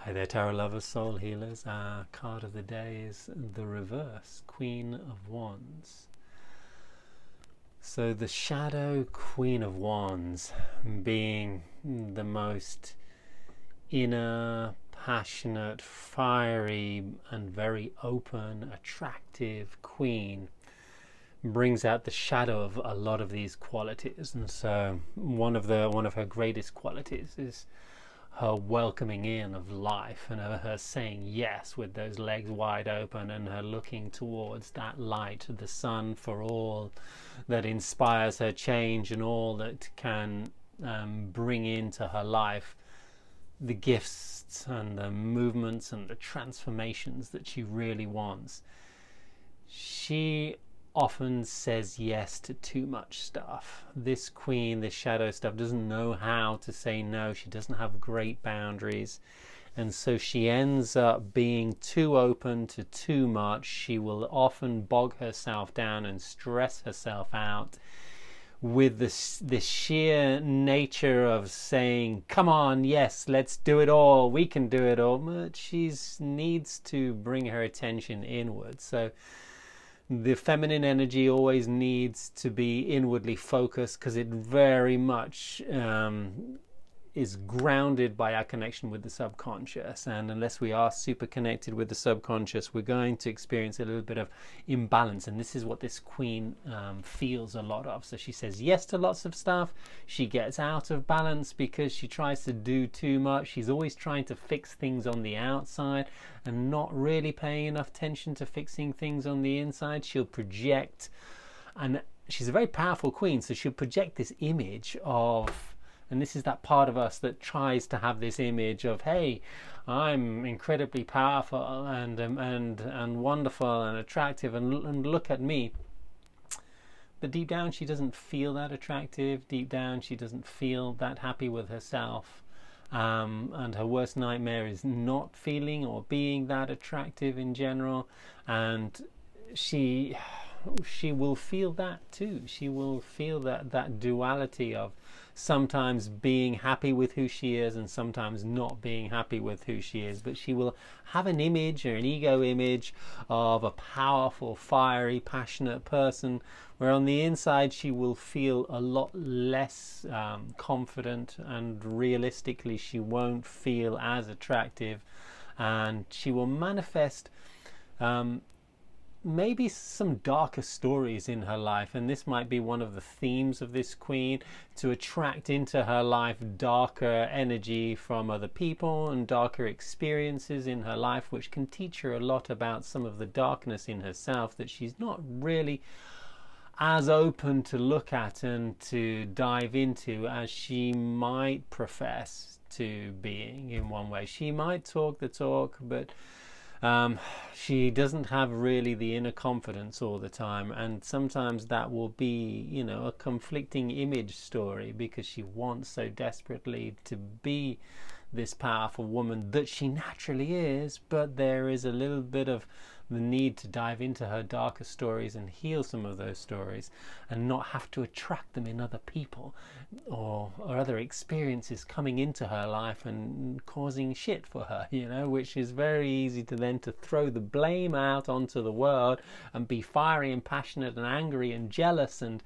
Hi there, Tarot Lovers, Soul Healers. Our card of the day is the reverse, Queen of Wands. So the Shadow Queen of Wands, being the most inner, passionate, fiery, and very open, attractive queen, brings out the shadow of a lot of these qualities. And so one of her greatest qualities is her welcoming in of life, and her saying yes with those legs wide open, and her looking towards that light, the sun, for all that inspires her change and all that can bring into her life the gifts and the movements and the transformations that she really wants. She often says yes to too much stuff. This queen, this shadow stuff, doesn't know how to say no. She doesn't have great boundaries, and so she ends up being too open to too much. She will often bog herself down and stress herself out with this sheer nature of saying, come on, yes, let's do it all, we can do it all. But she needs to bring her attention inward. So the feminine energy always needs to be inwardly focused, because it very much is grounded by our connection with the subconscious. And unless we are super connected with the subconscious, we're going to experience a little bit of imbalance. And this is what this queen feels a lot of. So she says yes to lots of stuff. She gets out of balance because she tries to do too much. She's always trying to fix things on the outside and not really paying enough attention to fixing things on the inside. She'll project, and she's a very powerful queen, so she'll project this image of, and this is that part of us that tries to have this image of, hey, I'm incredibly powerful and wonderful and attractive, and look at me. But deep down she doesn't feel that attractive. Deep down she doesn't feel that happy with herself. And her worst nightmare is not feeling or being that attractive in general. And she will feel that too. She will feel that duality of sometimes being happy with who she is and sometimes not being happy with who she is. But she will have an image, or an ego image, of a powerful, fiery, passionate person, where on the inside she will feel a lot less confident, and realistically she won't feel as attractive, and she will manifest maybe some darker stories in her life. And this might be one of the themes of this queen, to attract into her life darker energy from other people and darker experiences in her life, which can teach her a lot about some of the darkness in herself that she's not really as open to look at and to dive into as she might profess to being. In one way, she might talk the talk, but she doesn't have really the inner confidence all the time, and sometimes that will be, a conflicting image story, because she wants so desperately to be this powerful woman that she naturally is, but there is a little bit of the need to dive into her darker stories and heal some of those stories, and not have to attract them in other people or other experiences coming into her life and causing shit for her, which is very easy to then to throw the blame out onto the world and be fiery and passionate and angry and jealous and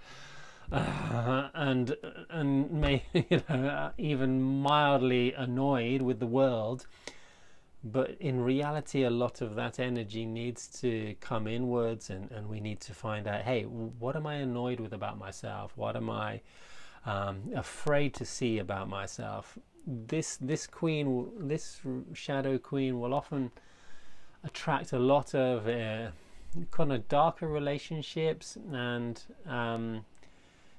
may even mildly annoyed with the world. But in reality, a lot of that energy needs to come inwards, and we need to find out, hey, what am I annoyed with about myself? What am I afraid to see about myself? This queen, this shadow queen, will often attract a lot of kind of darker relationships, and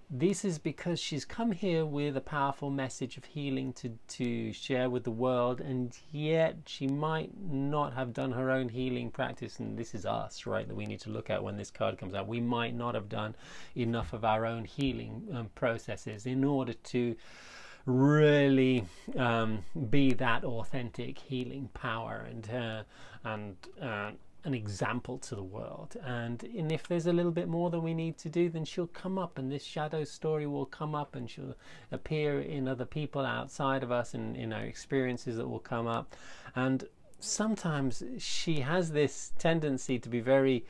this is because she's come here with a powerful message of healing to share with the world, and yet she might not have done her own healing practice. And this is us, right, that we need to look at when this card comes out. We might not have done enough of our own healing processes in order to really be that authentic healing power, and an example to the world, and if there's a little bit more that we need to do, then she'll come up, and this shadow story will come up, and she'll appear in other people outside of us, and in our experiences that will come up. And sometimes she has this tendency to be very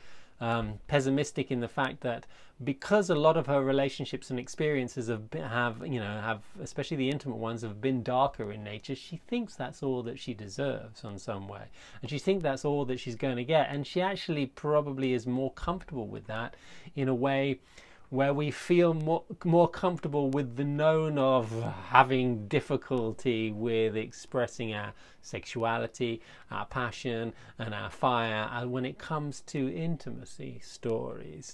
pessimistic in the fact that because a lot of her relationships and experiences have especially the intimate ones, have been darker in nature, she thinks that's all that she deserves in some way, and she thinks that's all that she's going to get, and she actually probably is more comfortable with that in a way where we feel more comfortable with the known of having difficulty with expressing our sexuality, our passion, and our fire when it comes to intimacy stories.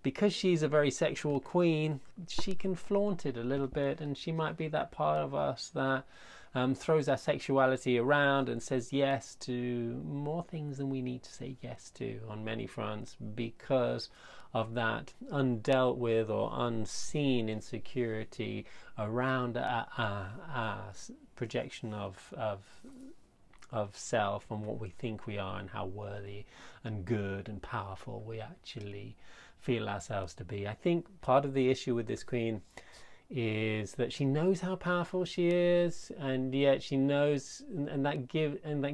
Because she's a very sexual queen, she can flaunt it a little bit, and she might be that part of us that throws our sexuality around and says yes to more things than we need to say yes to on many fronts, because of that undealt with or unseen insecurity around our projection of self and what we think we are, and how worthy and good and powerful we actually feel ourselves to be. I think part of the issue with this queen is that she knows how powerful she is, and yet she knows, and that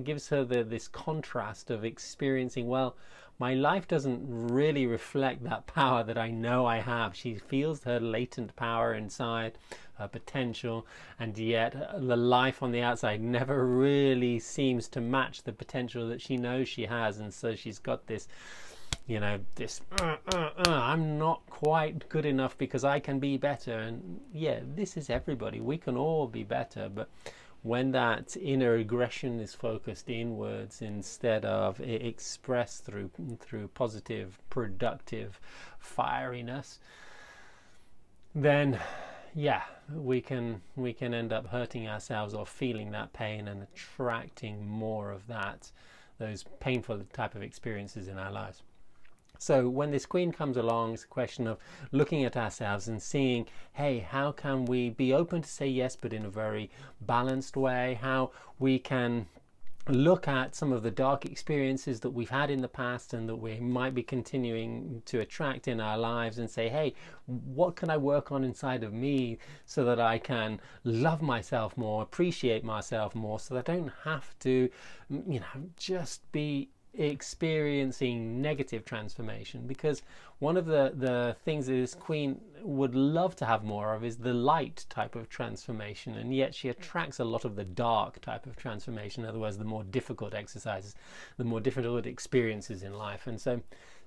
gives her this contrast of experiencing, well, my life doesn't really reflect that power that I know I have. She feels her latent power inside, her potential, and yet the life on the outside never really seems to match the potential that she knows she has. And so she's got this I'm not quite good enough because I can be better. And yeah, this is everybody. We can all be better. But when that inner aggression is focused inwards instead of expressed through positive, productive fieriness, then yeah, we can end up hurting ourselves or feeling that pain and attracting more of those painful type of experiences in our lives. So when this queen comes along, it's a question of looking at ourselves and seeing, hey, how can we be open to say yes, but in a very balanced way? How we can look at some of the dark experiences that we've had in the past and that we might be continuing to attract in our lives, and say, hey, what can I work on inside of me so that I can love myself more, appreciate myself more, so that I don't have to, just be experiencing negative transformation. Because one of the things that this queen would love to have more of is the light type of transformation, and yet she attracts a lot of the dark type of transformation. In other words, the more difficult exercises, the more difficult experiences in life. And so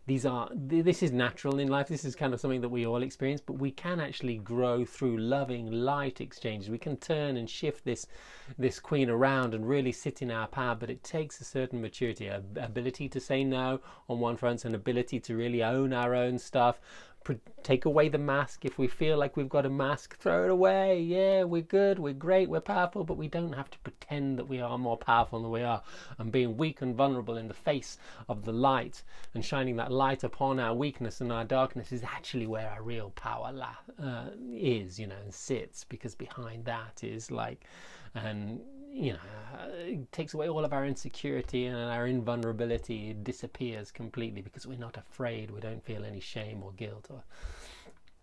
this is natural in life. This is kind of something that we all experience, but we can actually grow through loving light exchanges. We can turn and shift this queen around and really sit in our power, but it takes a certain maturity, ability to say no on one front, an ability to really own our own stuff. Take away the mask. If we feel like we've got a mask, throw it away. Yeah, we're good, we're great, we're powerful, but we don't have to pretend that we are more powerful than we are. And being weak and vulnerable in the face of the light and shining that light upon our weakness and our darkness is actually where our real power is, and sits, because behind that is like, and it takes away all of our insecurity, and our invulnerability disappears completely because we're not afraid. We don't feel any shame or guilt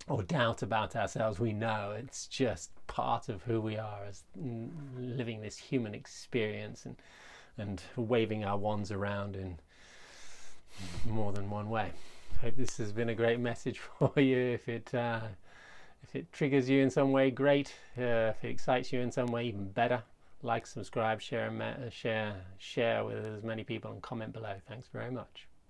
or doubt about ourselves. We know it's just part of who we are as living this human experience, and waving our wands around in more than one way. I hope this has been a great message for you. If it triggers you in some way, great. If it excites you in some way, even better. Like, subscribe, share with as many people, and comment below. Thanks very much.